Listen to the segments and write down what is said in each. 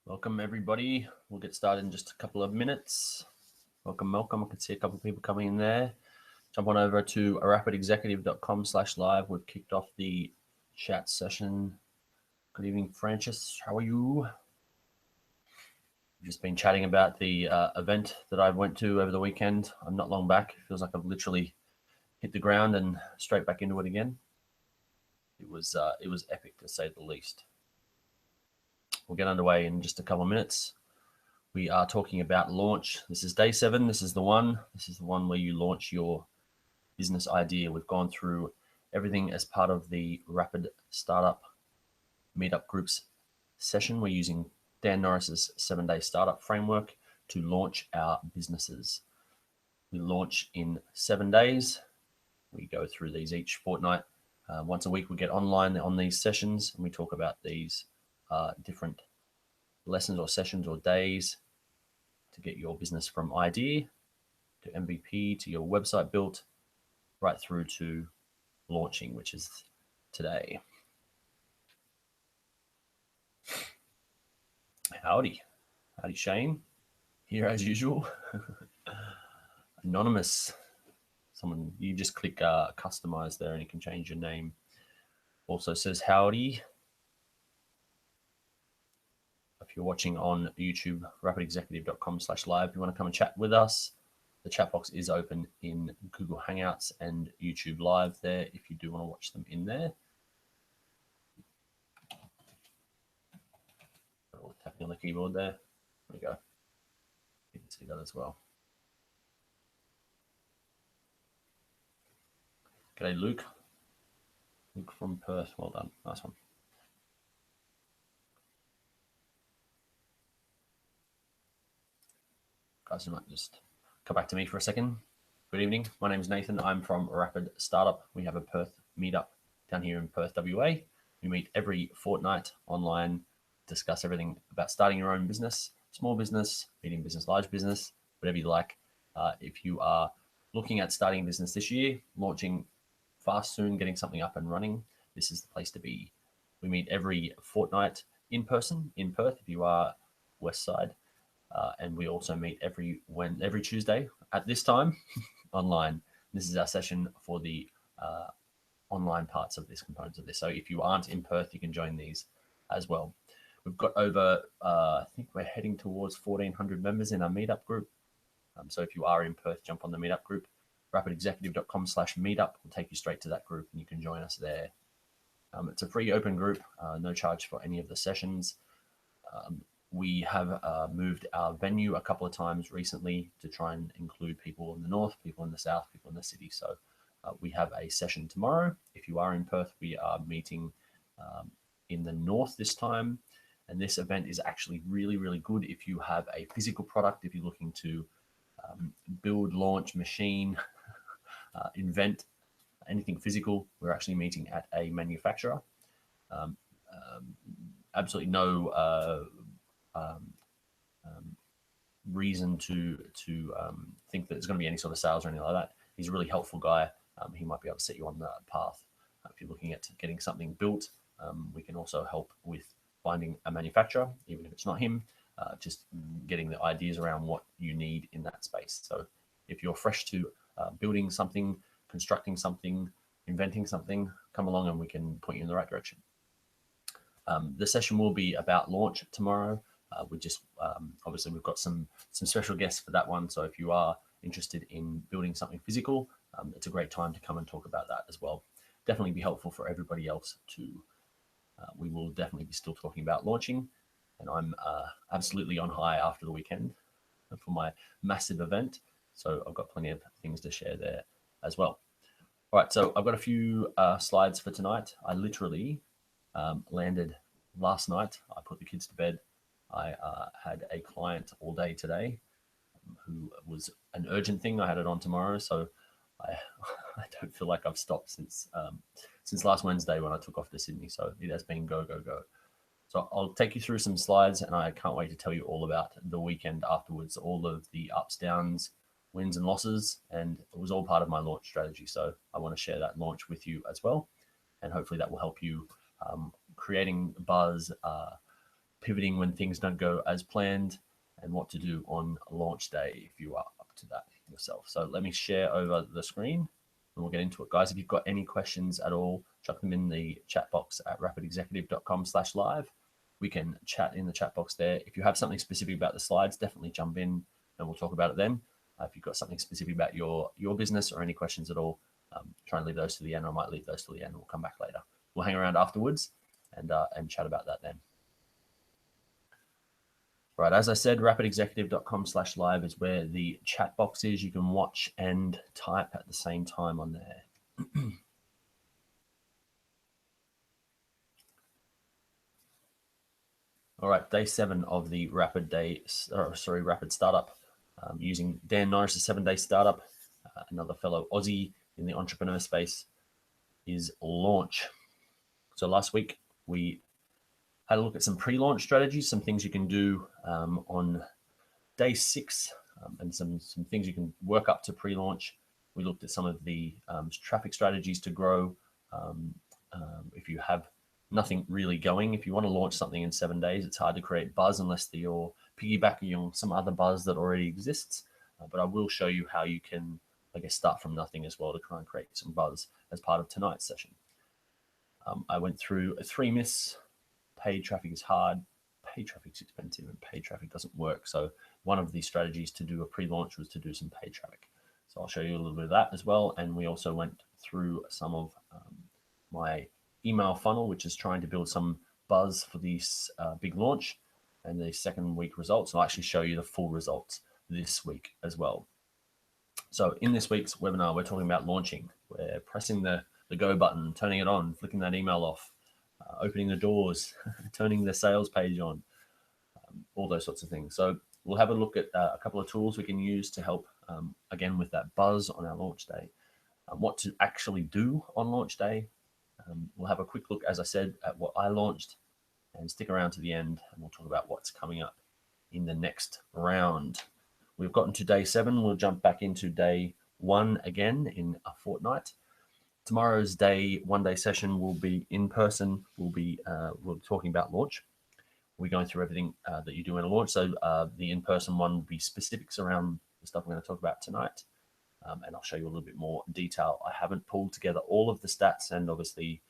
Welcome, everybody. We'll get started in just a couple of minutes. Welcome. I can see a couple of people coming in there. Jump on over to rapidexecutive.com/live. We've kicked off the chat session. Good evening, Francis. How are you? We've just been chatting about the event that I went to over the weekend. I'm not long back. It feels like I've literally hit the ground and straight back into it again. It was epic, to say the least. We'll get underway in just a couple of minutes. We are talking about launch. This is day 7. This is the one where you launch your business idea. We've gone through everything as part of the Rapid Startup Meetup Groups session. We're using Dan Norris's 7-day startup framework to launch our businesses. We launch in 7 days. We go through these each fortnight. Once a week, we get online on these sessions and we talk about these different lessons or sessions or days to get your business from idea to MVP to your website built right through to launching, which is today. Howdy Shane, here as usual. Anonymous, someone, you just click customize there and you can change your name. Also says howdy. If you're watching on YouTube, rapidexecutive.com/live, if you want to come and chat with us, the chat box is open in Google Hangouts and YouTube Live there if you do want to watch them in there. Tapping on the keyboard there. There we go. You can see that as well. G'day, Luke. Luke from Perth. Well done. Nice one. Guys, you might just come back to me for a second. Good evening. My name is Nathan. I'm from Rapid Startup. We have a Perth meetup down here in Perth, WA. We meet every fortnight online, discuss everything about starting your own business, small business, medium business, large business, whatever you like. If you are looking at starting a business this year, launching fast soon, getting something up and running, this is the place to be. We meet every fortnight in person in Perth if you are west side. And we also meet every Tuesday at this time online. This is our session for the online parts of this, components of this. So if you aren't in Perth, you can join these as well. We've got over, I think we're heading towards 1,400 members in our meetup group. So if you are in Perth, jump on the meetup group. rapidexecutive.com/meetup will take you straight to that group and you can join us there. It's a free open group, no charge for any of the sessions. We have moved our venue a couple of times recently to try and include people in the north, people in the south, people in the city. So we have a session tomorrow. If you are in Perth, we are meeting in the north this time. And this event is actually really, really good if you have a physical product, if you're looking to build, launch, machine, invent anything physical. We're actually meeting at a manufacturer. Absolutely no reason to think that there's going to be any sort of sales or anything like that. He's a really helpful guy. He might be able to set you on that path. If you're looking at getting something built, we can also help with finding a manufacturer, even if it's not him, just getting the ideas around what you need in that space. So if you're fresh to building something, constructing something, inventing something, come along and we can point you in the right direction. The session will be about launch tomorrow. We just obviously we've got some special guests for that one. So if you are interested in building something physical, it's a great time to come and talk about that as well. Definitely be helpful for everybody else too. We will definitely be still talking about launching, and I'm absolutely on high after the weekend for my massive event. So I've got plenty of things to share there as well. All right, so I've got a few slides for tonight. I literally landed last night. I put the kids to bed. I had a client all day today who was an urgent thing. I had it on tomorrow, so I don't feel like I've stopped since last Wednesday when I took off to Sydney. So it has been go, go, go. So I'll take you through some slides, and I can't wait to tell you all about the weekend afterwards, all of the ups, downs, wins and losses, and it was all part of my launch strategy. So I want to share that launch with you as well, and hopefully that will help you creating buzz, pivoting when things don't go as planned, and what to do on launch day if you are up to that yourself. So let me share over the screen and we'll get into it, guys. If you've got any questions at all, chuck them in the chat box at rapidexecutive.com/live. We can chat in the chat box there. If you have something specific about the slides, definitely jump in and we'll talk about it then. If you've got something specific about your business or any questions at all, try and leave those to the end, or I might leave those to the end. We'll come back later. We'll hang around afterwards and chat about that then. Right, as I said, rapidexecutive.com/live is where the chat box is. You can watch and type at the same time on there. All right, day 7 of the Rapid Startup, using Dan Norris' 7-day startup, another fellow Aussie in the entrepreneur space, is launch. So last week we had a look at some pre-launch strategies, some things you can do on day 6, and some things you can work up to pre-launch. We looked at some of the traffic strategies to grow. If you have nothing really going, if you want to launch something in 7 days, it's hard to create buzz unless you're piggybacking on some other buzz that already exists. But I will show you how you can, I guess, start from nothing as well to try and create some buzz as part of tonight's session. I went through 3 myths. Paid traffic is hard, paid traffic's expensive, and paid traffic doesn't work. So one of the strategies to do a pre-launch was to do some paid traffic. So I'll show you a little bit of that as well. And we also went through some of my email funnel, which is trying to build some buzz for this big launch, and the second week results. I'll actually show you the full results this week as well. So in this week's webinar, we're talking about launching. We're pressing the go button, turning it on, flicking that email off, opening the doors, turning the sales page on, all those sorts of things. So we'll have a look at a couple of tools we can use to help, again, with that buzz on our launch day, what to actually do on launch day. We'll have a quick look, as I said, at what I launched, and stick around to the end and we'll talk about what's coming up in the next round. We've gotten to day 7. We'll jump back into day 1 again in a fortnight. Tomorrow's day 1-day session will be in person. We're talking about launch. We're going through everything that you do in a launch. So the in-person one will be specifics around the stuff we're going to talk about tonight. And I'll show you a little bit more detail. I haven't pulled together all of the stats, and obviously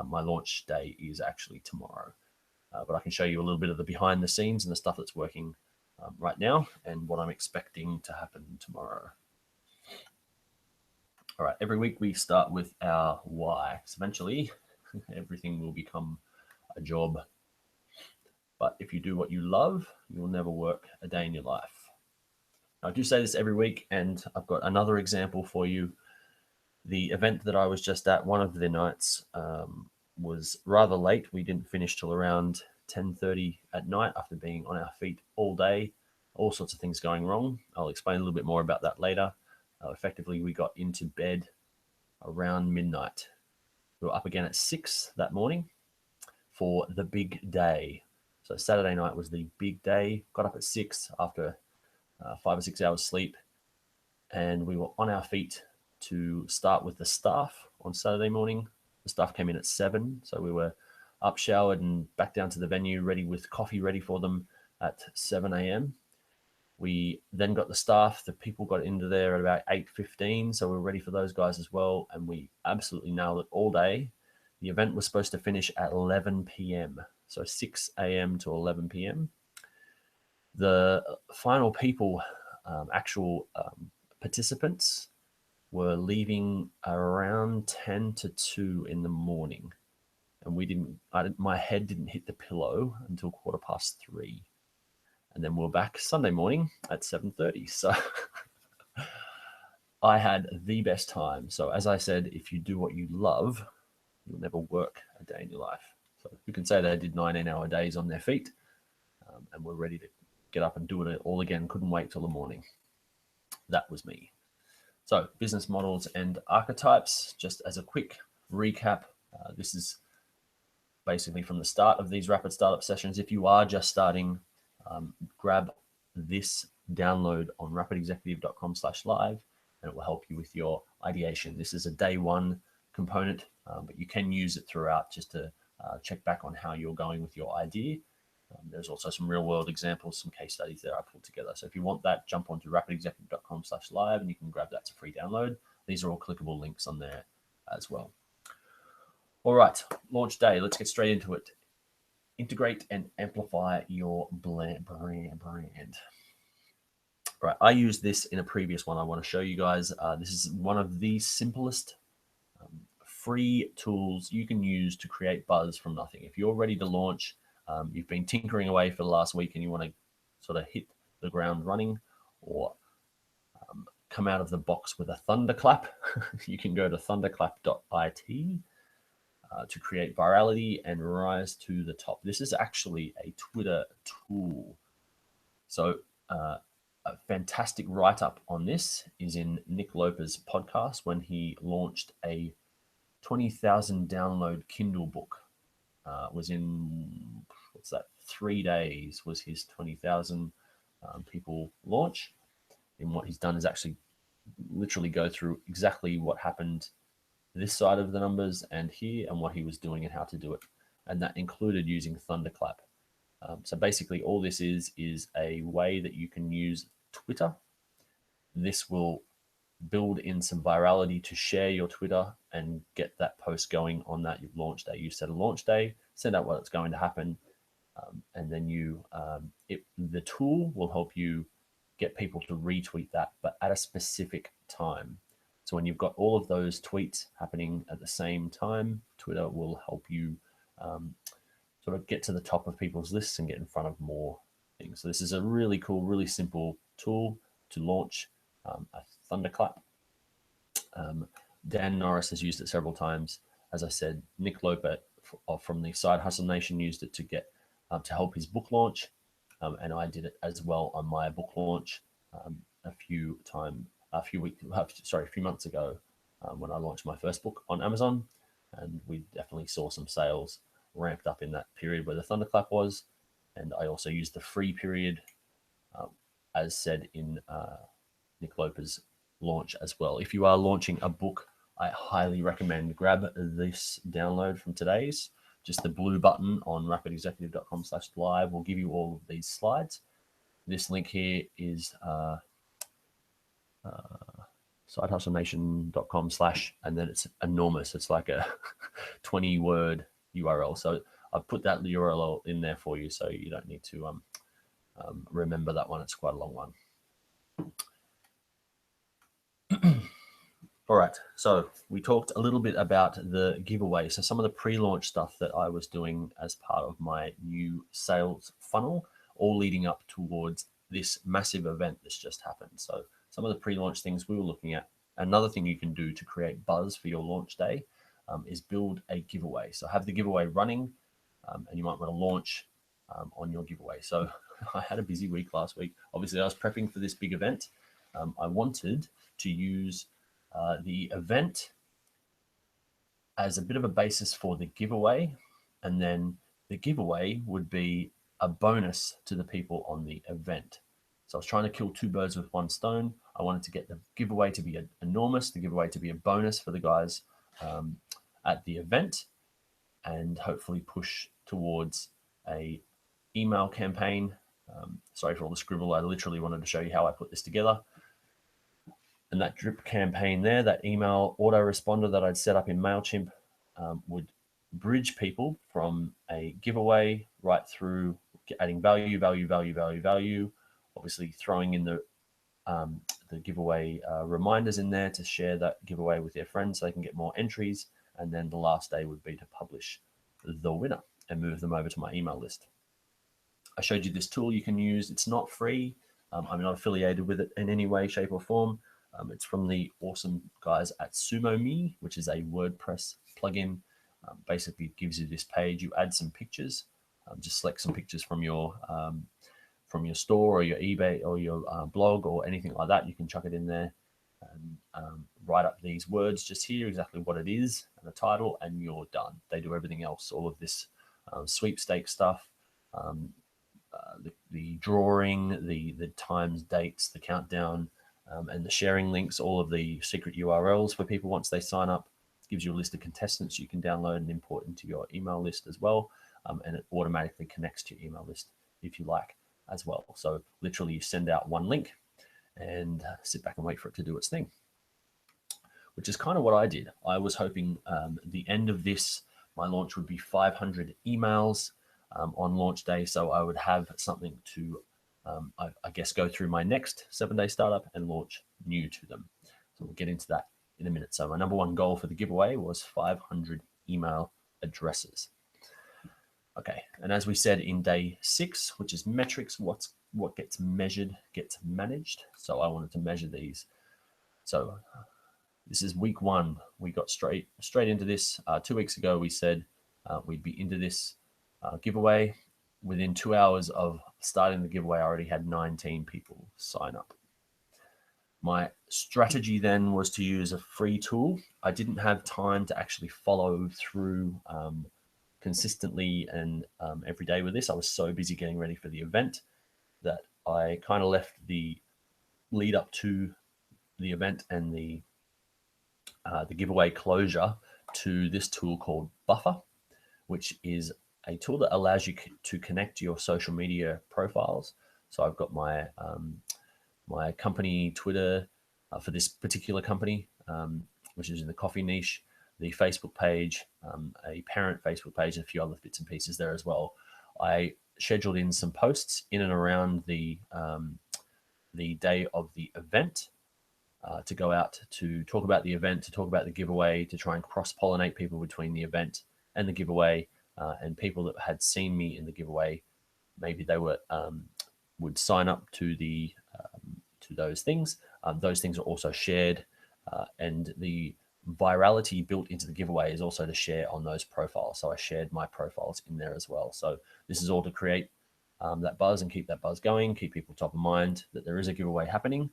my launch day is actually tomorrow. But I can show you a little bit of the behind the scenes and the stuff that's working right now and what I'm expecting to happen tomorrow. All right, every week we start with our why. So eventually everything will become a job. But if you do what you love, you'll never work a day in your life. I do say this every week, and I've got another example for you. The event that I was just at, one of the nights, was rather late. We didn't finish till around 10:30 at night after being on our feet all day. All sorts of things going wrong. I'll explain a little bit more about that later. Effectively, we got into bed around midnight. We were up again at 6 that morning for the big day. So Saturday night was the big day. Got up at 6 after 5 or 6 hours sleep, and we were on our feet to start with the staff on Saturday morning. The staff came in at 7, so we were up, showered, and back down to the venue, ready with coffee ready for them at 7 a.m. We then got the staff. The people got into there at about 8:15, so we were ready for those guys as well, and we absolutely nailed it all day. The event was supposed to finish at 11 p.m., so 6 a.m. to 11 p.m. The final people, actual participants, were leaving around 10 to 2 in the morning, and my head didn't hit the pillow until 3:15. And then we're back Sunday morning at 7:30. So I had the best time. So as I said, if you do what you love, you'll never work a day in your life. So you can say they did 19-hour days on their feet, and we're ready to get up and do it all again. Couldn't wait till the morning. That was me. So business models and archetypes, just as a quick recap, this is basically from the start of these rapid startup sessions. If you are just starting, grab this download on rapidexecutive.com/live, and it will help you with your ideation. This is a day 1 component, but you can use it throughout just to check back on how you're going with your idea. There's also some real world examples, some case studies there I pulled together. So if you want that, jump onto rapidexecutive.com/live and you can grab that. It's a free download. These are all clickable links on there as well. All right, launch day. Let's get straight into it. Integrate and amplify your brand. Right, I used this in a previous one I want to show you guys. This is one of the simplest free tools you can use to create buzz from nothing. If you're ready to launch, you've been tinkering away for the last week and you want to sort of hit the ground running or come out of the box with a thunderclap, you can go to thunderclap.it to create virality and rise to the top. This is actually a Twitter tool. So a fantastic write-up on this is in Nick Loper's podcast when he launched a 20,000 download Kindle book. Was in, 3 days was his 20,000 people launch. And what he's done is actually literally go through exactly what happened this side of the numbers and here and what he was doing and how to do it. And that included using Thunderclap. So basically all this is a way that you can use Twitter. This will build in some virality to share your Twitter and get that post going on that launch day. You set a launch day, send out what's going to happen, and then the tool will help you get people to retweet that, but at a specific time. So when you've got all of those tweets happening at the same time, Twitter will help you sort of get to the top of people's lists and get in front of more things. So this is a really cool, really simple tool to launch a Thunderclap. Dan Norris has used it several times. As I said, Nick Loper from the Side Hustle Nation used it to get to help his book launch, and I did it as well on my book launch a few months ago when I launched my first book on Amazon, and we definitely saw some sales ramped up in that period where the Thunderclap was, and I also used the free period as said in Nick Loper's launch as well. If you are launching a book, I highly recommend grab this download from today's. Just the blue button on rapidexecutive.com/live will give you all of these slides. This link here is sidehustlenation.com/ and then it's enormous. It's like a 20-word URL. So I've put that URL in there for you so you don't need to remember that one. It's quite a long one. All right, so we talked a little bit about the giveaway. So some of the pre-launch stuff that I was doing as part of my new sales funnel, all leading up towards this massive event that's just happened. So some of the pre-launch things we were looking at. Another thing you can do to create buzz for your launch day is build a giveaway. So have the giveaway running, and you might want to launch on your giveaway. So I had a busy week last week. Obviously, I was prepping for this big event. I wanted to use the event as a bit of a basis for the giveaway, and then the giveaway would be a bonus to the people on the event. So I was trying to kill two birds with one stone. I wanted to get the giveaway to be enormous, the giveaway to be a bonus for the guys at the event, and hopefully push towards a email campaign. Sorry for all the scribble. I literally wanted to show you how I put this together. And that drip campaign there, that email autoresponder that I'd set up in MailChimp would bridge people from a giveaway right through adding value, obviously throwing in the giveaway reminders in there to share that giveaway with their friends so they can get more entries. And then the last day would be to publish the winner and move them over to my email list. I showed you this tool you can use. It's not free. I'm not affiliated with it in any way, shape, or form. It's from the awesome guys at SumoMe, which is a WordPress plugin. Basically, it gives you this page. You add some pictures. Just select some pictures from your store or your eBay or your blog or anything like that. You can chuck it in there and write up these words just here, exactly what it is and the title, and you're done. They do everything else, all of this sweepstake stuff, the drawing, the times, dates, the countdown, and the sharing links, all of the secret URLs for people once they sign up. Gives you a list of contestants you can download and import into your email list as well. and it automatically connects to your email list if you like as well. So literally you send out one link and sit back and wait for it to do its thing, which is kind of what I did. I was hoping the end of this, my launch would be 500 emails on launch day. So I would have something to, I guess, go through my next 7-day startup and launch new to them. So we'll get into that in a minute. So my number one goal for the giveaway was 500 email addresses. Okay, and as we said in day 6, which is metrics, what gets measured gets managed. So I wanted to measure these. So this is week 1. We got straight into this. 2 weeks ago, we said we'd be into this giveaway. Within 2 hours of starting the giveaway, I already had 19 people sign up. My strategy then was to use a free tool. I didn't have time to actually follow through consistently and every day with this. I was so busy getting ready for the event that I kind of left the lead up to the event and the giveaway closure to this tool called Buffer, which is a tool that allows you to connect your social media profiles. So I've got my my company Twitter for this particular company, which is in the coffee niche, the Facebook page, a parent Facebook page, and a few other bits and pieces there as well. I scheduled in some posts in and around the day of the event to go out to talk about the event, to talk about the giveaway, to try and cross-pollinate people between the event and the giveaway, and people that had seen me in the giveaway, maybe they were would sign up to the to those things. Those things are also shared, and the virality built into the giveaway is also to share on those profiles. So I shared my profiles in there as well. So this is all to create that buzz and keep that buzz going, keep people top of mind that there is a giveaway happening,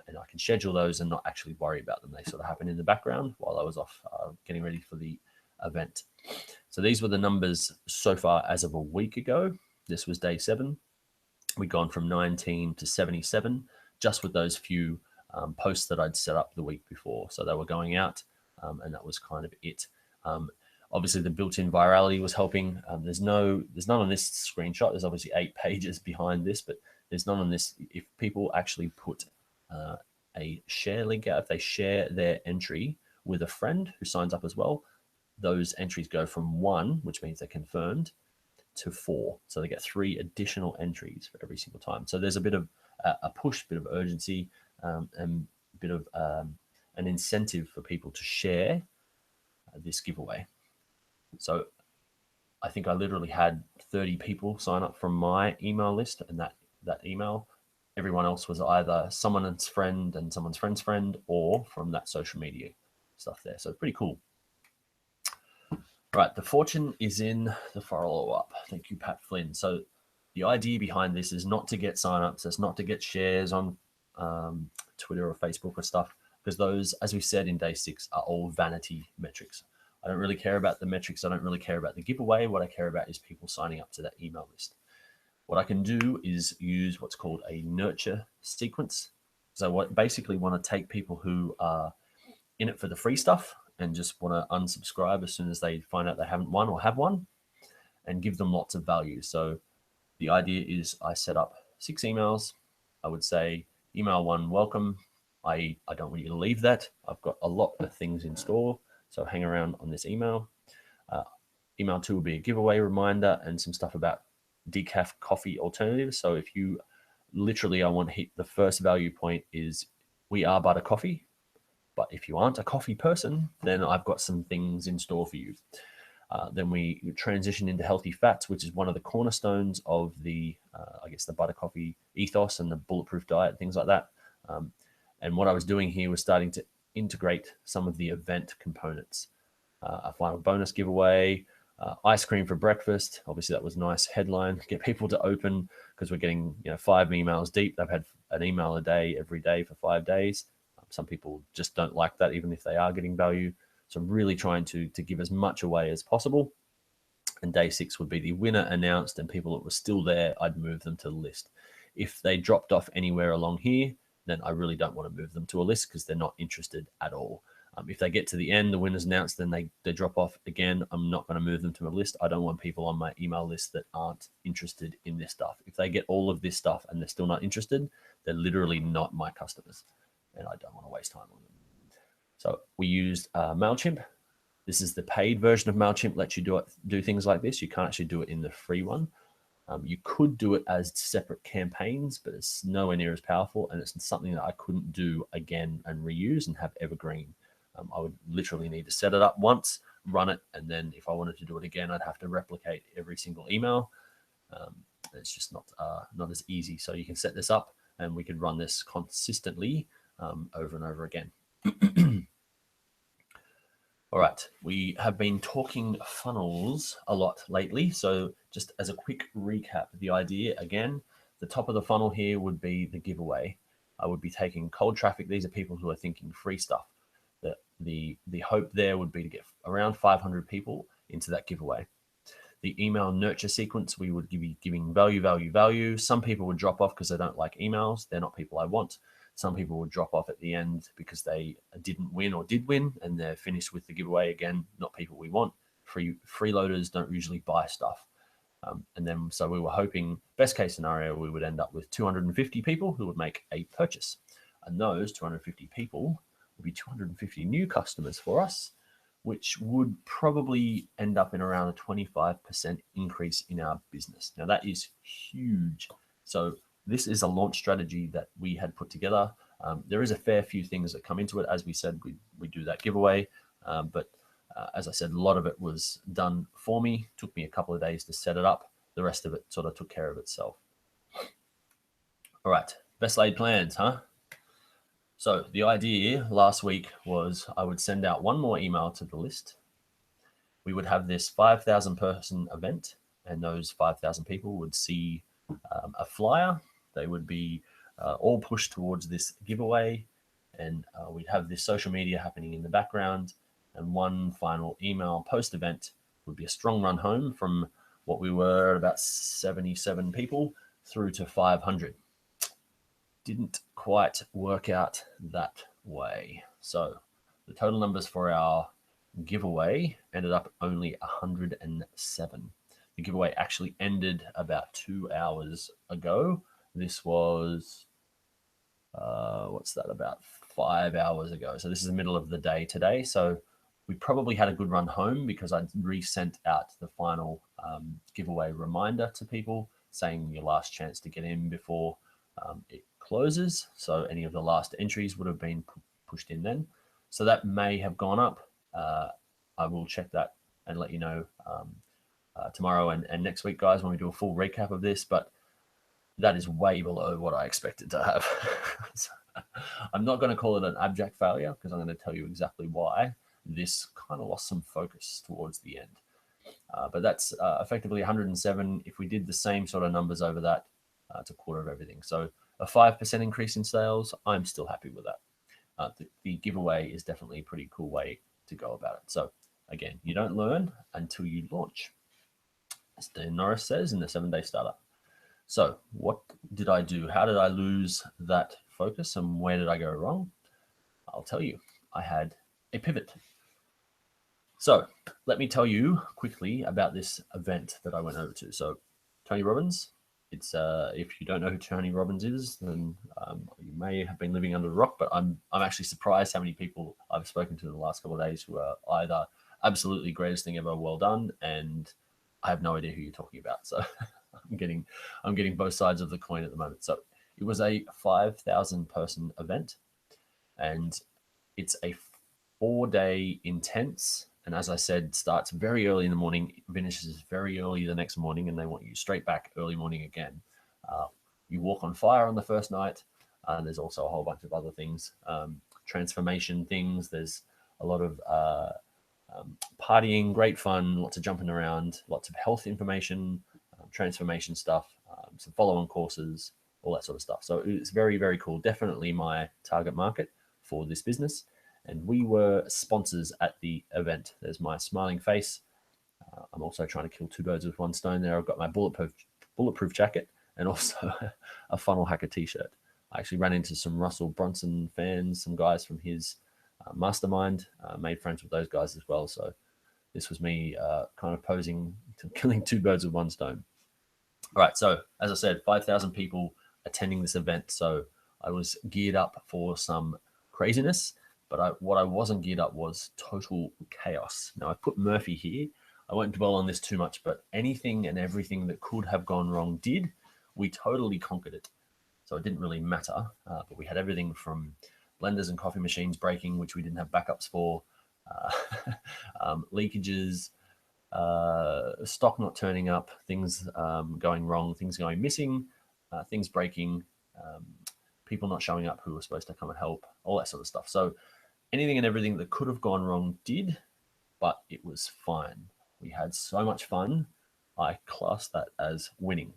and I can schedule those and not actually worry about them. They sort of happen in the background while I was off getting ready for the event. So these were the numbers so far as of a week ago. This was day 7. We'd gone from 19 to 77 just with those few posts that I'd set up the week before. So they were going out, and that was kind of it. Obviously, the built-in virality was helping. There's none on this screenshot. There's obviously 8 pages behind this, but there's none on this. If people actually put a share link out, if they share their entry with a friend who signs up as well, those entries go from 1, which means they're confirmed, to 4. So they get 3 additional entries for every single time. So there's a bit of a push, bit of urgency, and a bit of an incentive for people to share this giveaway. So I think I literally had 30 people sign up from my email list, and that email, everyone else was either someone's friend and someone's friend's friend, or from that social media stuff there. So pretty cool. Right, the fortune is in the follow-up. Thank you, Pat Flynn. So the idea behind this is not to get signups, it's not to get shares on Twitter or Facebook or stuff, because those, as we said in day 6, are all vanity metrics. I don't really care about the metrics. I don't really care about the giveaway. What I care about is people signing up to that email list. What I can do is use what's called a nurture sequence. So I basically want to take people who are in it for the free stuff and just want to unsubscribe as soon as they find out they haven't won or have won, and give them lots of value. So the idea is I set up 6 emails. I would say email 1, welcome. I don't want you to leave that. I've got a lot of things in store, so hang around on this email. Email 2 will be a giveaway reminder and some stuff about decaf coffee alternatives. So if you literally, I want to hit the first value point is we are Butter Coffee. But if you aren't a coffee person, then I've got some things in store for you. Then we transition into healthy fats, which is one of the cornerstones of the, I guess, the Butter Coffee ethos and the bulletproof diet, things like that. And what I was doing here was starting to integrate some of the event components. A final bonus giveaway, ice cream for breakfast. Obviously, that was a nice headline. Get people to open, because we're getting 5 emails deep. They've had an email a day every day for 5 days. Some people just don't like that, even if they are getting value. So I'm really trying to give as much away as possible. And day 6 would be the winner announced, and people that were still there, I'd move them to the list. If they dropped off anywhere along here, then I really don't want to move them to a list because they're not interested at all. If they get to the end, the winner's announced, then they drop off again. I'm not going to move them to a list. I don't want people on my email list that aren't interested in this stuff. If they get all of this stuff and they're still not interested, they're literally not my customers, and I don't want to waste time on them. So we used MailChimp. This is the paid version of MailChimp, lets you do things like this. You can't actually do it in the free one. You could do it as separate campaigns, but it's nowhere near as powerful, and it's something that I couldn't do again and reuse and have evergreen. I would literally need to set it up once, run it, and then if I wanted to do it again, I'd have to replicate every single email. It's just not as easy. So you can set this up, and we could run this consistently over and over again. All right, we have been talking funnels a lot lately. So just as a quick recap, the idea, again, the top of the funnel here would be the giveaway. I would be taking cold traffic. These are people who are thinking free stuff. The hope there would be to get around 500 people into that giveaway. The email nurture sequence, we would be giving value. Some people would drop off because they don't like emails. They're not people I want. Some people would drop off at the end because they didn't win or did win, and they're finished with the giveaway. Again, not people we want. Freeloaders don't usually buy stuff. And then, so we were hoping, best case scenario, we would end up with 250 people who would make a purchase. And those 250 people would be 250 new customers for us, which would probably end up in around a 25% increase in our business. Now, that is huge. So this is a launch strategy that we had put together. There is a fair few things that come into it. As we said, we do that giveaway. But as I said, a lot of it was done for me. Took me a couple of days to set it up. The rest of it sort of took care of itself. All right, best laid plans, huh? So the idea last week was I would send out one more email to the list. We would have this 5,000 person event, and those 5,000 people would see a flyer. They would be all pushed towards this giveaway, and we'd have this social media happening in the background. And one final email post event would be a strong run home from what we were at about 77 people through to 500. Didn't quite work out that way. So the total numbers for our giveaway ended up only 107. The giveaway actually ended about 2 hours ago. This was, about 5 hours ago. So this is the middle of the day today. So we probably had a good run home because I'd resent out the final giveaway reminder to people saying your last chance to get in before it closes. So any of the last entries would have been pushed in then. So that may have gone up. I will check that and let you know tomorrow and next week, guys, when we do a full recap of this. But that is way below what I expected to have. So I'm not going to call it an abject failure because I'm going to tell you exactly why this kind of lost some focus towards the end. But that's effectively 107. If we did the same sort of numbers over that, it's a quarter of everything. So a 5% increase in sales, I'm still happy with that. The giveaway is definitely a pretty cool way to go about it. So again, you don't learn until you launch, as Norris says in the 7-day startup. So what did I do? How did I lose that focus and where did I go wrong? I'll tell you. I had a pivot. So let me tell you quickly about this event that I went over to. So Tony Robbins, it's if you don't know who Tony Robbins is, then you may have been living under a rock, but I'm actually surprised how many people I've spoken to in the last couple of days who are either absolutely greatest thing ever, well done, and I have no idea who you're talking about. So I'm getting both sides of the coin at the moment. So it was a 5,000 person event, and it's a 4-day intense. And as I said, starts very early in the morning, finishes very early the next morning, and they want you straight back early morning again. You walk on fire on the first night, and there's also a whole bunch of other things, transformation things. There's a lot of partying, great fun, lots of jumping around, lots of health information, transformation stuff, some follow-on courses, all that sort of stuff. So it's very, very cool. Definitely my target market for this business. And we were sponsors at the event. There's my smiling face. I'm also trying to kill two birds with one stone there. I've got my bulletproof jacket and also a funnel hacker t-shirt. I actually ran into some Russell Brunson fans, some guys from his mastermind. Made friends with those guys as well. So this was me kind of posing to killing two birds with one stone. All right, so as I said, 5,000 people attending this event. So I was geared up for some craziness, but what I wasn't geared up was total chaos. Now I put Murphy here. I won't dwell on this too much, but anything and everything that could have gone wrong did. We totally conquered it. So it didn't really matter, but we had everything from blenders and coffee machines breaking, which we didn't have backups for, leakages, stock not turning up, things going wrong, things going missing, things breaking, people not showing up who were supposed to come and help, all that sort of stuff. So anything and everything that could have gone wrong did, but it was fine. We had so much fun. I class that as winning.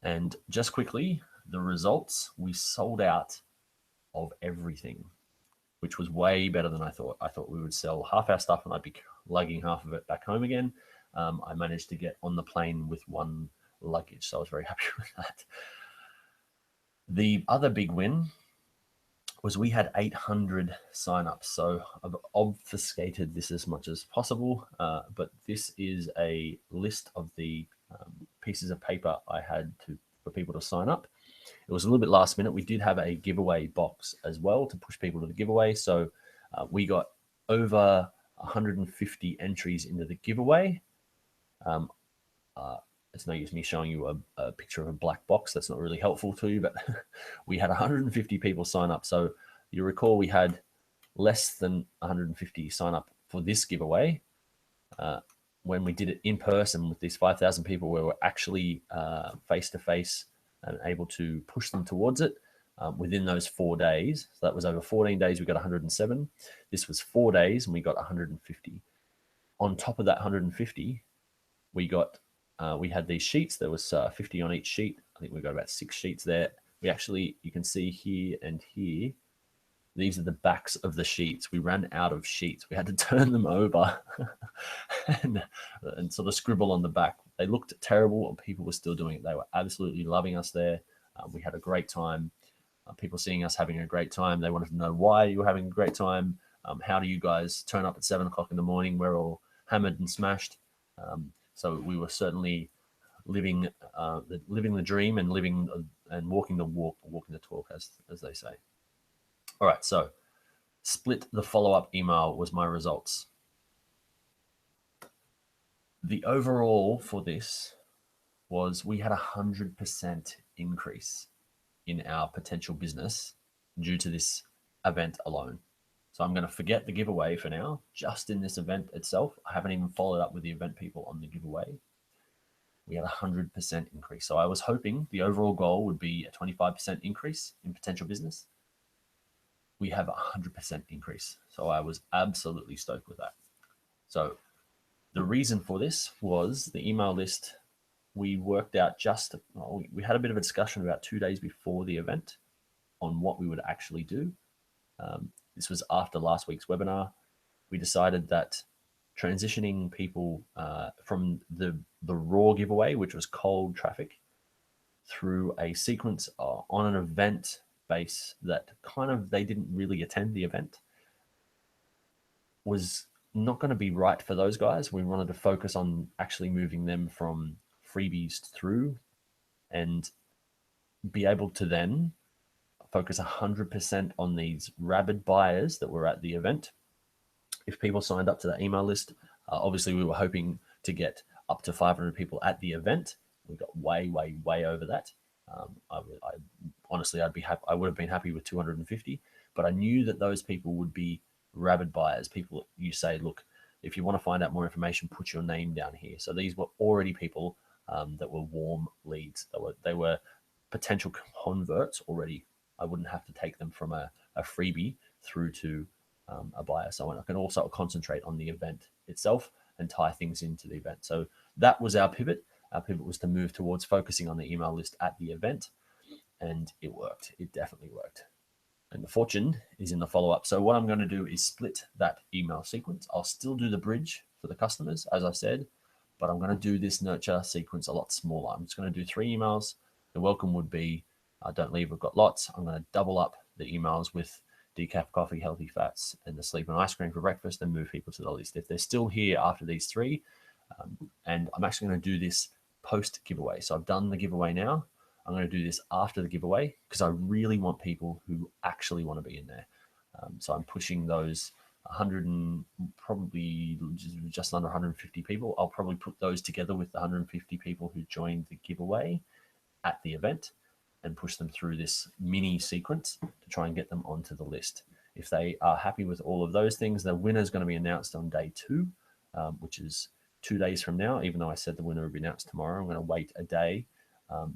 And just quickly, the results, we sold out of everything, which was way better than I thought. I thought we would sell half our stuff and I'd be lugging half of it back home again. I managed to get on the plane with one luggage, so I was very happy with that. The other big win was we had 800 signups. So I've obfuscated this as much as possible, but this is a list of the pieces of paper I had for people to sign up. It was a little bit last minute. We did have a giveaway box as well to push people to the giveaway. So we got over 150 entries into the giveaway. It's no use me showing you a picture of a black box. That's not really helpful to you, but we had 150 people sign up. So you recall we had less than 150 sign up for this giveaway. When we did it in person with these 5,000 people, we were actually face-to-face and able to push them towards it within those 4 days. So that was over 14 days, we got 107. This was 4 days and we got 150. On top of that 150, we had these sheets. There was 50 on each sheet. I think we got about 6 sheets there. We actually, you can see here and here, these are the backs of the sheets. We ran out of sheets. We had to turn them over and sort of scribble on the back. They looked terrible and people were still doing it. They were absolutely loving us there. We had a great time. People seeing us having a great time. They wanted to know why you were having a great time. How do you guys turn up at 7 o'clock in the morning? We're all hammered and smashed. So we were certainly living the dream and walking the walk, walking the talk, as they say. All right, so split the follow-up email was my results. The overall for this was we had 100% increase in our potential business due to this event alone. So I'm going to forget the giveaway for now, just in this event itself. I haven't even followed up with the event people on the giveaway. We had 100% increase. So I was hoping the overall goal would be a 25% increase in potential business. We have 100% increase. So I was absolutely stoked with that. So the reason for this was the email list. We worked out we had a bit of a discussion about 2 days before the event on what we would actually do. This was after last week's webinar. We decided that transitioning people from the raw giveaway, which was cold traffic, through a sequence on an event base that kind of they didn't really attend the event, was not going to be right for those guys. We wanted to focus on actually moving them from freebies through and be able to then focus 100% on these rabid buyers that were at the event. If people signed up to that email list, obviously we were hoping to get up to 500 people at the event. We got way, way, way over that. Honestly, I would have been happy with 250, but I knew that those people would be rabid buyers. People you say, look, if you want to find out more information, put your name down here. So these were already people that were warm leads. They were potential converts already. I wouldn't have to take them from a freebie through to a buyer. So I can also concentrate on the event itself and tie things into the event. So that was our pivot. Our pivot was to move towards focusing on the email list at the event, and it worked. It definitely worked. And the fortune is in the follow-up. So what I'm going to do is split that email sequence. I'll still do the bridge for the customers, as I said, but I'm going to do this nurture sequence a lot smaller. I'm just going to do 3 emails. The welcome would be, don't leave, we've got lots. I'm going to double up the emails with decaf coffee, healthy fats, and the sleep and ice cream for breakfast, and move people to the list. If they're still here after these three, and I'm actually going to do this post giveaway. So I've done the giveaway now. I'm going to do this after the giveaway because I really want people who actually want to be in there. So I'm pushing those 100 and probably just under 150 people. I'll probably put those together with the 150 people who joined the giveaway at the event and push them through this mini sequence to try and get them onto the list. If they are happy with all of those things, the winner is going to be announced on day 2, which is 2 days from now. Even though I said the winner would be announced tomorrow, I'm going to wait a day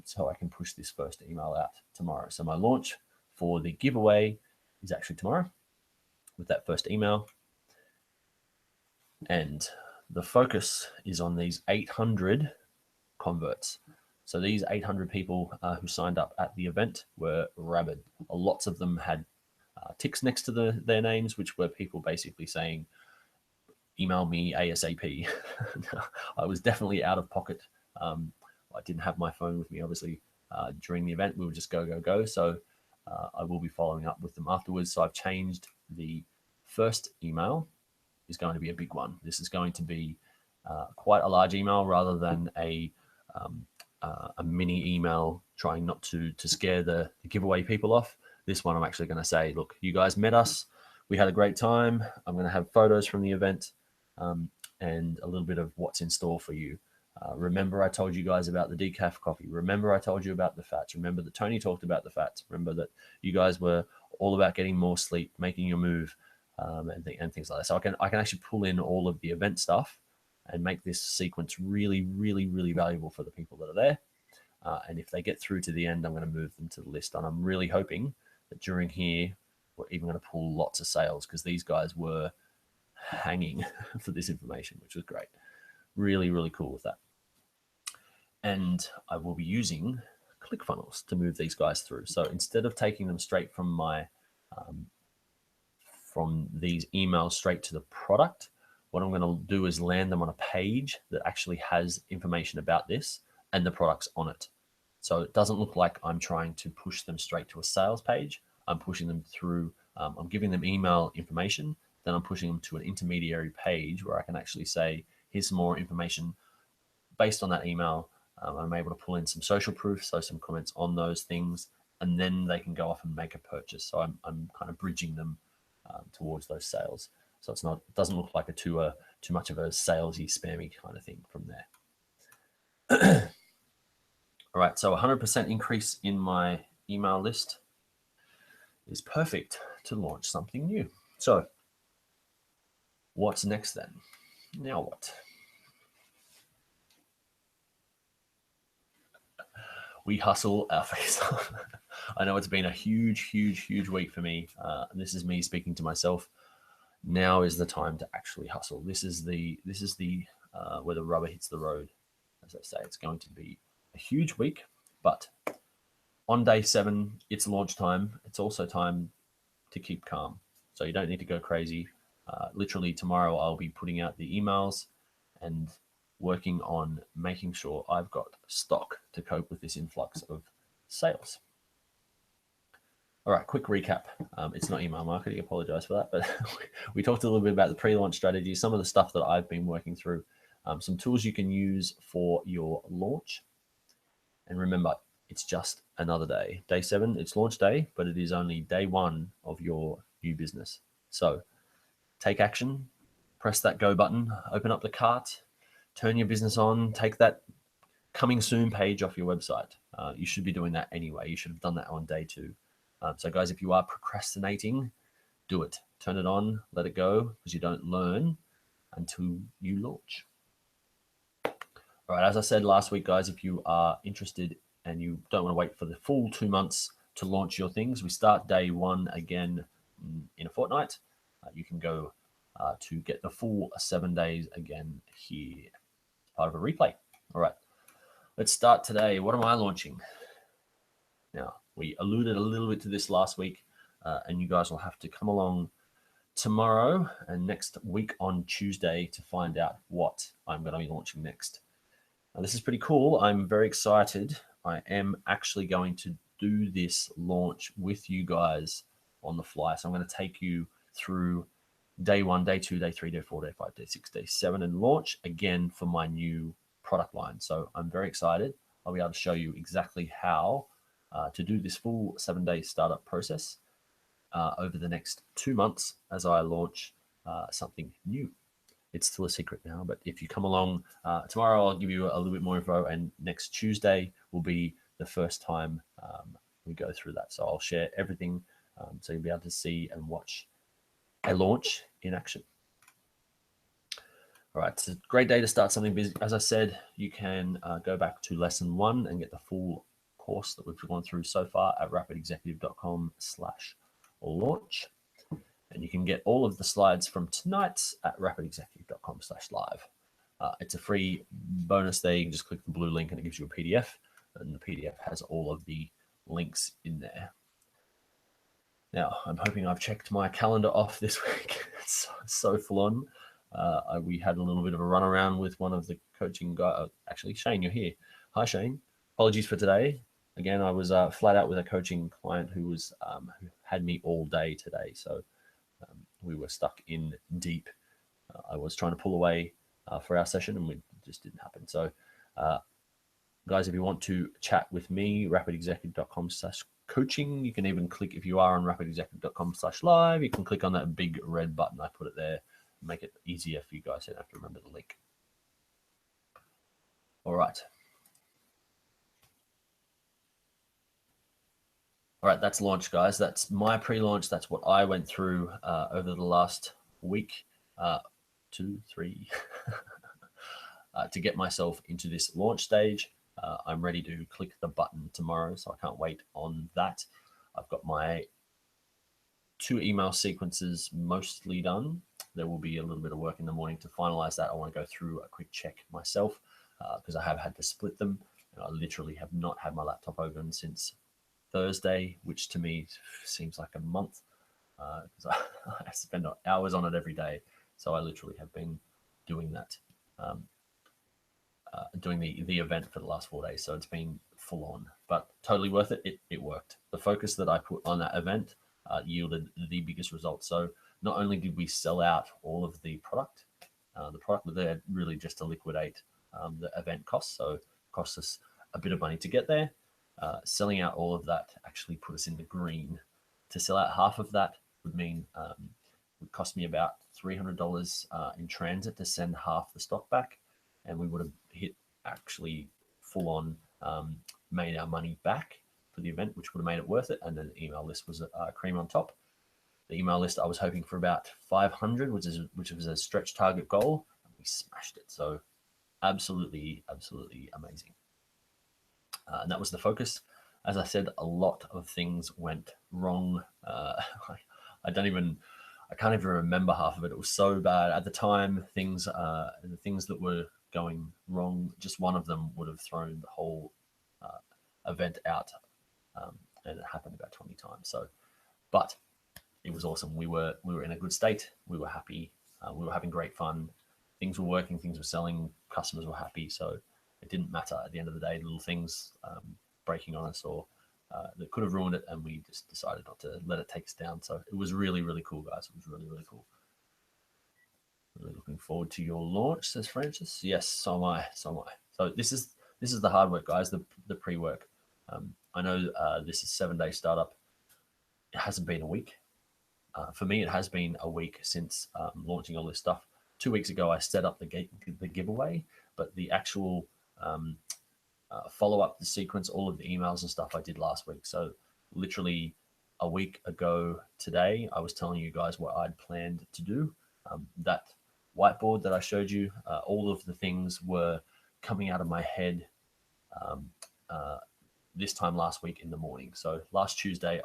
so I can push this first email out tomorrow. So my launch for the giveaway is actually tomorrow with that first email. And the focus is on these 800 converts. So these 800 people who signed up at the event were rabid. Lots of them had ticks next to their names, which were people basically saying, email me ASAP. I was definitely out of pocket. I didn't have my phone with me, obviously, during the event. We would just go. So I will be following up with them afterwards. So I've changed the first email is going to be a big one. This is going to be quite a large email rather than a mini email trying not to scare the giveaway people off. This one I'm actually going to say, look, you guys met us. We had a great time. I'm going to have photos from the event and a little bit of what's in store for you. Remember I told you guys about the decaf coffee. Remember I told you about the fats. Remember that Tony talked about the fats. Remember that you guys were all about getting more sleep, making your move, and things like that. So I can actually pull in all of the event stuff and make this sequence really, really, really valuable for the people that are there. And if they get through to the end, I'm going to move them to the list. And I'm really hoping that during here, we're even going to pull lots of sales because these guys were hanging for this information, which was great. Really, really cool with that. And I will be using ClickFunnels to move these guys through. So instead of taking them straight from my from these emails straight to the product, what I'm going to do is land them on a page that actually has information about this and the products on it. So it doesn't look like I'm trying to push them straight to a sales page. I'm pushing them through, I'm giving them email information, then I'm pushing them to an intermediary page where I can actually say, here's some more information based on that email. I'm able to pull in some social proof, so some comments on those things, and then they can go off and make a purchase. So I'm kind of bridging them towards those sales. So it doesn't look like too much of a salesy, spammy kind of thing from there. All right, so 100% increase in my email list is perfect to launch something new. So what's next then? Now what? We hustle our face off. I know it's been a huge week for me. This is me speaking to myself. Now is the time to actually hustle. This is the where the rubber hits the road. As I say, it's going to be a huge week, but on day 7, it's launch time. It's also time to keep calm. So you don't need to go crazy. Literally tomorrow, I'll be putting out the emails and working on making sure I've got stock to cope with this influx of sales. All right, quick recap. It's not email marketing, I apologize for that, but we talked a little bit about the pre-launch strategy, some of the stuff that I've been working through, some tools you can use for your launch. And remember, it's just another day. Day 7, it's launch day, but it is only day 1 of your new business. So take action, press that go button, open up the cart, turn your business on, take that coming soon page off your website. You should be doing that anyway. You should have done that on day 2. So guys, if you are procrastinating, do it. Turn it on, let it go, because you don't learn until you launch. All right, as I said last week, guys, if you are interested and you don't want to wait for the full 2 months to launch your things, we start day 1 again in a fortnight. You can go to get the full 7 days again here, part of a replay. All right, let's start today. What am I launching? Now, we alluded a little bit to this last week, and you guys will have to come along tomorrow and next week on Tuesday to find out what I'm going to be launching next. Now, this is pretty cool. I'm very excited. I am actually going to do this launch with you guys on the fly. So I'm going to take you through day 1, day 2, day 3, day 4, day 5, day 6, day 7, and launch again for my new product line. So I'm very excited. I'll be able to show you exactly how to do this full 7-day startup process over the next 2 months as I launch something new. It's still a secret now, but if you come along tomorrow, I'll give you a little bit more info, and next Tuesday will be the first time we go through that. So I'll share everything so you'll be able to see and watch a launch in action. All right, it's a great day to start something busy. As I said, you can go back to lesson 1 and get the full course that we've gone through so far at rapidexecutive.com/launch. And you can get all of the slides from tonight at rapidexecutive.com/live. It's a free bonus there. You can just click the blue link and it gives you a PDF. And the PDF has all of the links in there. Now, I'm hoping I've checked my calendar off this week. It's so full on. We had a little bit of a run around with one of the coaching guys. Actually, Shane, you're here. Hi, Shane. Apologies for today. Again, I was flat out with a coaching client who was who had me all day today. So we were stuck in deep. I was trying to pull away for our session and it just didn't happen. So guys, if you want to chat with me, rapidexecutive.com/coaching. You can even click, if you are on rapidexecutive.com/live, you can click on that big red button. I put it there, make it easier for you guys. You don't have to remember the link. All right. All right, that's launch, guys. That's my pre-launch. That's what I went through over the last week, 2, 3, to get myself into this launch stage. I'm ready to click the button tomorrow, so I can't wait on that. I've got my 2 email sequences mostly done. There will be a little bit of work in the morning to finalize that. I want to go through a quick check myself because I have had to split them. And I literally have not had my laptop open since Thursday, which to me seems like a month because I spend hours on it every day. So I literally have been doing that, doing the event for the last 4 days. So it's been full on, but totally worth it. It worked. The focus that I put on that event yielded the biggest results. So not only did we sell out all of the product was there really just to liquidate the event costs. So it cost us a bit of money to get there. Selling out all of that actually put us in the green. To sell out half of that would mean it would cost me about $300 in transit to send half the stock back, and we would have hit actually full on made our money back for the event, which would have made it worth it. And then the email list was cream on top. The email list, I was hoping for about 500, which was a stretch target goal, and we smashed it. So absolutely amazing. And that was the focus. As I said, a lot of things went wrong. I can't even remember half of it. It was so bad at the time. The things that were going wrong, just one of them would have thrown the whole event out, and it happened about 20 times. So, but it was awesome. We were in a good state. We were happy. We were having great fun. Things were working. Things were selling. Customers were happy. So it didn't matter at the end of the day. Little things breaking on us or that could have ruined it, and we just decided not to let it take us down. So it was really cool, guys. It was really cool. Really looking forward to your launch, says Francis. Yes, so am I. So this is the hard work, guys. The pre-work. I know this is 7-day startup. It hasn't been a week. For me, it has been a week since launching all this stuff. 2 weeks ago, I set up the giveaway, but the actual follow up, the sequence, all of the emails and stuff I did last week. So literally a week ago today, I was telling you guys what I'd planned to do. That whiteboard that I showed you, all of the things were coming out of my head this time last week in the morning. So last Tuesday,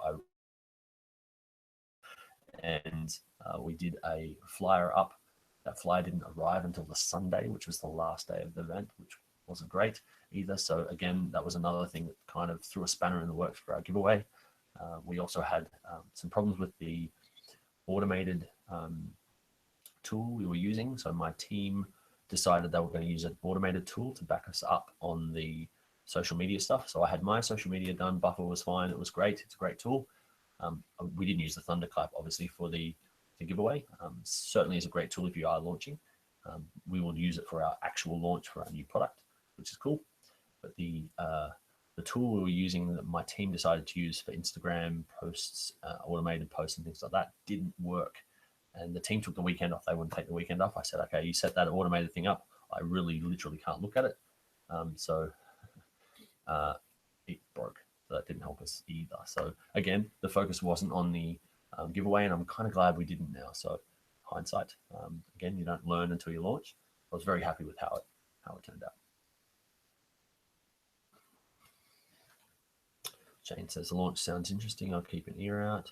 we did a flyer up. That flyer didn't arrive until the Sunday, which was the last day of the event, which wasn't great either. So again, that was another thing that kind of threw a spanner in the works for our giveaway. We also had some problems with the automated tool we were using. So my team decided they were going to use an automated tool to back us up on the social media stuff. So I had my social media done. Buffer was fine. It was great. It's a great tool. We didn't use the thunderclap, obviously, for the giveaway. Certainly is a great tool if you are launching. We will use it for our actual launch for our new product, which is cool. But the tool we were using that my team decided to use for Instagram posts, automated posts and things like that didn't work. And the team took the weekend off. They wouldn't take the weekend off. I said, okay, you set that automated thing up. I really literally can't look at it. So it broke. So that didn't help us either. So again, the focus wasn't on the giveaway, and I'm kind of glad we didn't now. So hindsight, again, you don't learn until you launch. I was very happy with how it turned out. Jane says, the launch sounds interesting. I'll keep an ear out.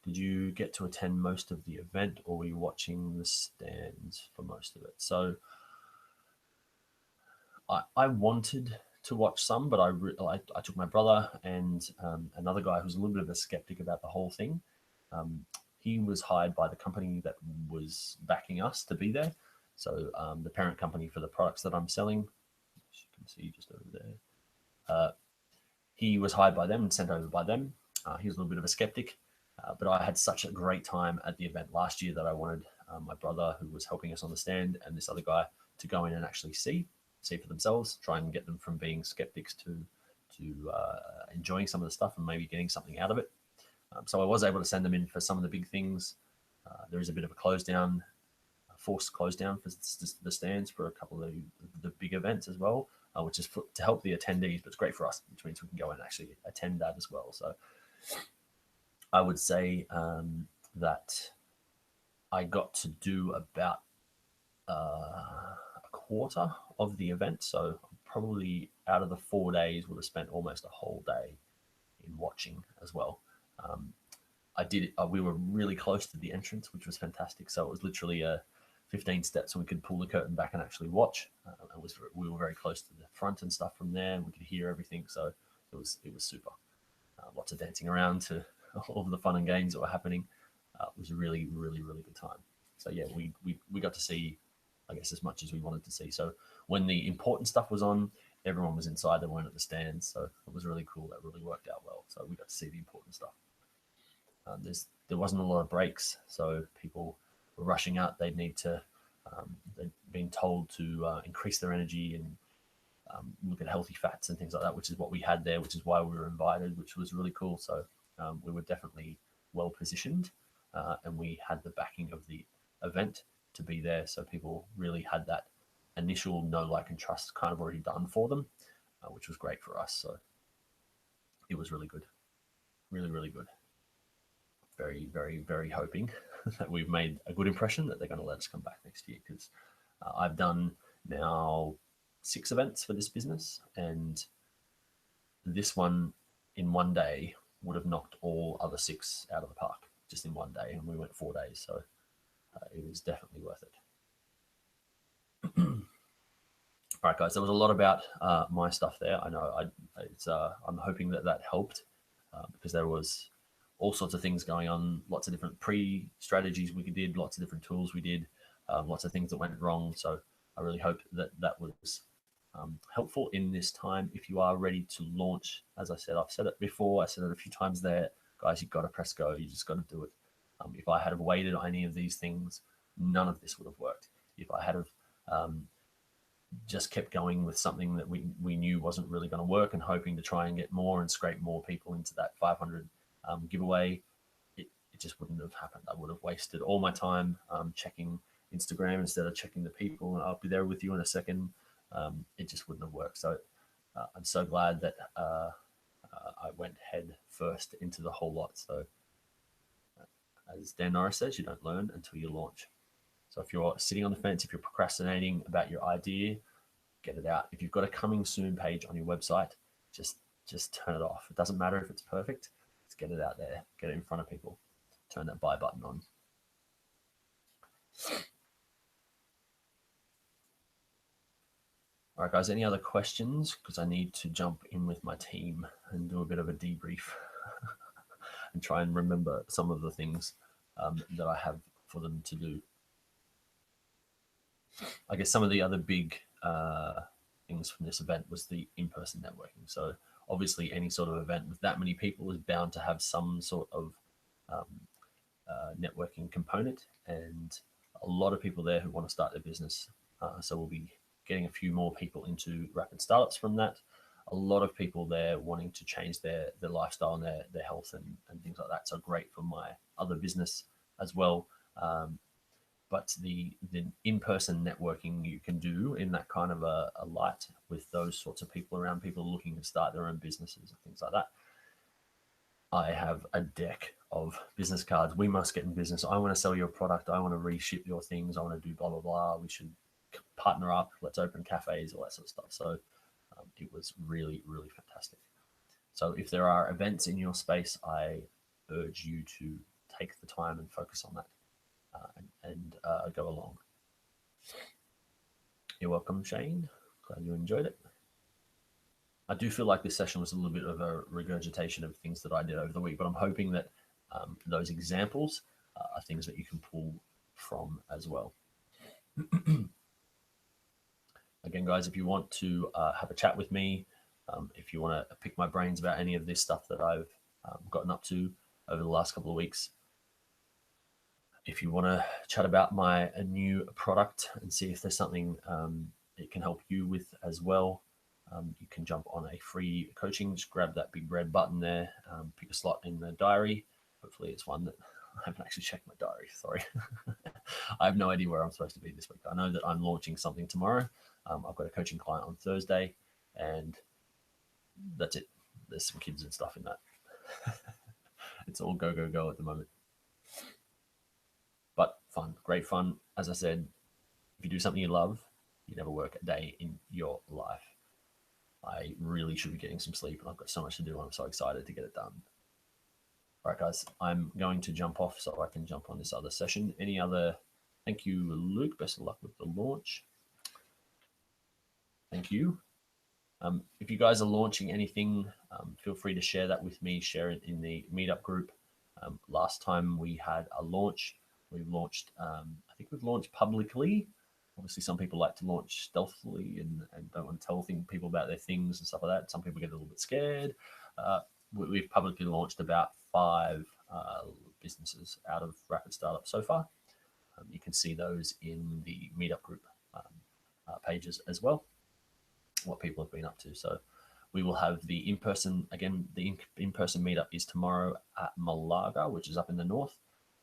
Did you get to attend most of the event, or were you watching the stands for most of it? So I wanted to watch some, but I took my brother and another guy who's a little bit of a skeptic about the whole thing. He was hired by the company that was backing us to be there. So the parent company for the products that I'm selling, as you can see just over there, he was hired by them and sent over by them. He was a little bit of a skeptic, but I had such a great time at the event last year that I wanted my brother, who was helping us on the stand, and this other guy to go in and actually see for themselves, try and get them from being skeptics to enjoying some of the stuff and maybe getting something out of it. So I was able to send them in for some of the big things. There is a bit of a forced close down for the stands for a couple of the big events as well, which is to help the attendees, but it's great for us, which means we can go and actually attend that as well. So I would say that I got to do about a quarter of the event. So probably out of the 4 days, would have spent almost a whole day in watching as well. We were really close to the entrance, which was fantastic. So it was literally 15 steps, and we could pull the curtain back and actually watch. We were very close to the front and stuff from there. We could hear everything, so it was super. Lots of dancing around to all of the fun and games that were happening. It was a really, really, really good time. So yeah, we got to see, I guess, as much as we wanted to see. So when the important stuff was on, everyone was inside. They weren't at the stands, so it was really cool. That really worked out well. So we got to see the important stuff. There wasn't a lot of breaks, so people were rushing out. They'd been told to increase their energy and look at healthy fats and things like that, which is what we had there, which is why we were invited, which was really cool. So we were definitely well positioned, and we had the backing of the event to be there. So people really had that initial know, like, and trust kind of already done for them, which was great for us. So it was really good. Really, really good. Very, very, very hoping that we've made a good impression, that they're going to let us come back next year, because I've done now 6 events for this business, and this one in one day would have knocked all other 6 out of the park just in one day, and we went 4 days, so it was definitely worth it. All right, guys, there was a lot about my stuff there. I know I'm hoping that helped, because there was all sorts of things going on, lots of different pre-strategies we did, lots of different tools we did, lots of things that went wrong. So I really hope that was helpful in this time. If you are ready to launch, as I said, I've said it before, I said it a few times there, guys, you've got to press go. You just got to do it. If I had have waited on any of these things, none of this would have worked. If I had have just kept going with something that we knew wasn't really going to work and hoping to try and get more and scrape more people into that 500 giveaway, it just wouldn't have happened. I would have wasted all my time checking Instagram instead of checking the people, and I'll be there with you in a second. It just wouldn't have worked. So I'm so glad that I went head first into the whole lot. So as Dan Norris says, you don't learn until you launch. So if you're sitting on the fence, if you're procrastinating about your idea, get it out. If you've got a coming soon page on your website, just turn it off. It doesn't matter if it's perfect. Just get it out there. Get it in front of people. Turn that buy button on. All right, guys, any other questions? Because I need to jump in with my team and do a bit of a debrief and try and remember some of the things that I have for them to do. I guess some of the other big things from this event was the in-person networking. So obviously any sort of event with that many people is bound to have some sort of networking component, and a lot of people there who want to start their business. So we'll be getting a few more people into Rapid Startups from that. A lot of people there wanting to change their lifestyle and their health and things like that. So great for my other business as well. But the in-person networking you can do in that kind of a light with those sorts of people around, people looking to start their own businesses and things like that. I have a deck of business cards. We must get in business. I want to sell your product. I want to reship your things. I want to do blah, blah, blah. We should partner up. Let's open cafes, all that sort of stuff. So it was really, really fantastic. So if there are events in your space, I urge you to take the time and focus on that and go along. You're welcome, Shane. Glad you enjoyed it. I do feel like this session was a little bit of a regurgitation of things that I did over the week, but I'm hoping that those examples are things that you can pull from as well. Again, guys, if you want to have a chat with me, if you want to pick my brains about any of this stuff that I've gotten up to over the last couple of weeks, if you want to chat about my new product and see if there's something it can help you with as well, you can jump on a free coaching. Just grab that big red button there, pick a slot in the diary. Hopefully it's one that I haven't actually checked my diary. Sorry. I have no idea where I'm supposed to be this week. I know that I'm launching something tomorrow. I've got a coaching client on Thursday, and that's it. There's some kids and stuff in that. It's all go, go, go at the moment. But fun, great fun. As I said, if you do something you love, you never work a day in your life. I really should be getting some sleep, and I've got so much to do. I'm so excited to get it done. All right, guys, I'm going to jump off so I can jump on this other session. Any other? Thank you, Luke. Best of luck with the launch. Thank you. If you guys are launching anything, feel free to share that with me. Share it in the meetup group. Last time we had a launch, we've launched, I think we've launched publicly. Obviously, some people like to launch stealthily and don't want to tell people about their things and stuff like that. Some people get a little bit scared. We've publicly launched about 5 businesses out of Rapid Startup so far. You can see those in the meetup group pages as well, what people have been up to. So we will have the in-person, again, the in-person meetup is tomorrow at Malaga, which is up in the north.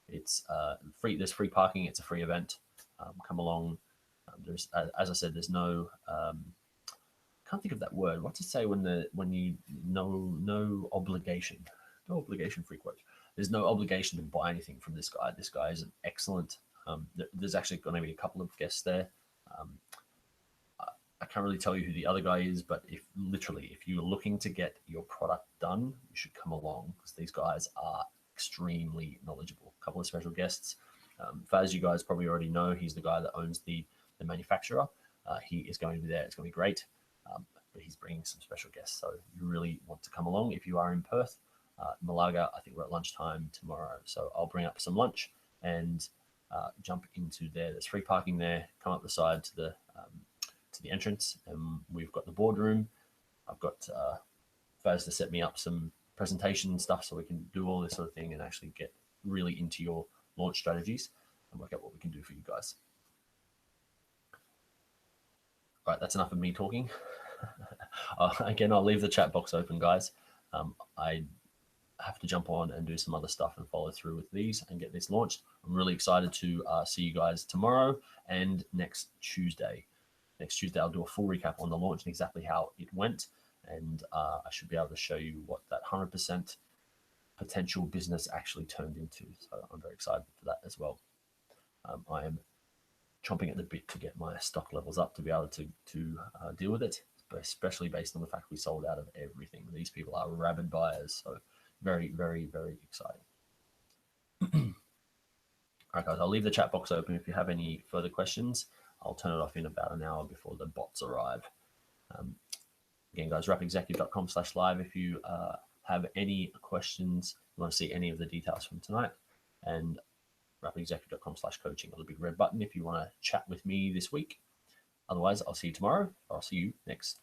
It's free. There's free parking. It's a free event. Come along. There's, as I said, there's no, can't think of that word. What's it say when you no obligation, no obligation free quote. There's no obligation to buy anything from this guy. This guy is an excellent. There's actually going to be a couple of guests there. I can't really tell you who the other guy is, but if you're looking to get your product done, you should come along because these guys are extremely knowledgeable. A couple of special guests. Faz, you guys probably already know, he's the guy that owns the manufacturer. He is going to be there. It's going to be great. But he's bringing some special guests, so you really want to come along if you are in Perth. Malaga, I think we're at lunchtime tomorrow, so I'll bring up some lunch and jump into there. There's free parking there. Come up the side to the entrance, and we've got the boardroom. I've got Faz to set me up some presentation stuff so we can do all this sort of thing and actually get really into your launch strategies and work out what we can do for you guys. All right, that's enough of me talking. Again, I'll leave the chat box open, guys. I have to jump on and do some other stuff and follow through with these and get this launched. I'm really excited to see you guys tomorrow and next Tuesday. Next Tuesday, I'll do a full recap on the launch and exactly how it went. And I should be able to show you what that 100% potential business actually turned into. So I'm very excited for that as well. I am chomping at the bit to get my stock levels up to be able to deal with it, especially based on the fact we sold out of everything. These people are rabid buyers, so very, very, very exciting. All right, guys, I'll leave the chat box open. If you have any further questions, I'll turn it off in about an hour before the bots arrive. Again, guys, rapidexecutive.com/live if you have any questions, you want to see any of the details from tonight, and rapidexecutive.com/coaching on the big red button if you want to chat with me this week. Otherwise, I'll see you tomorrow, or I'll see you next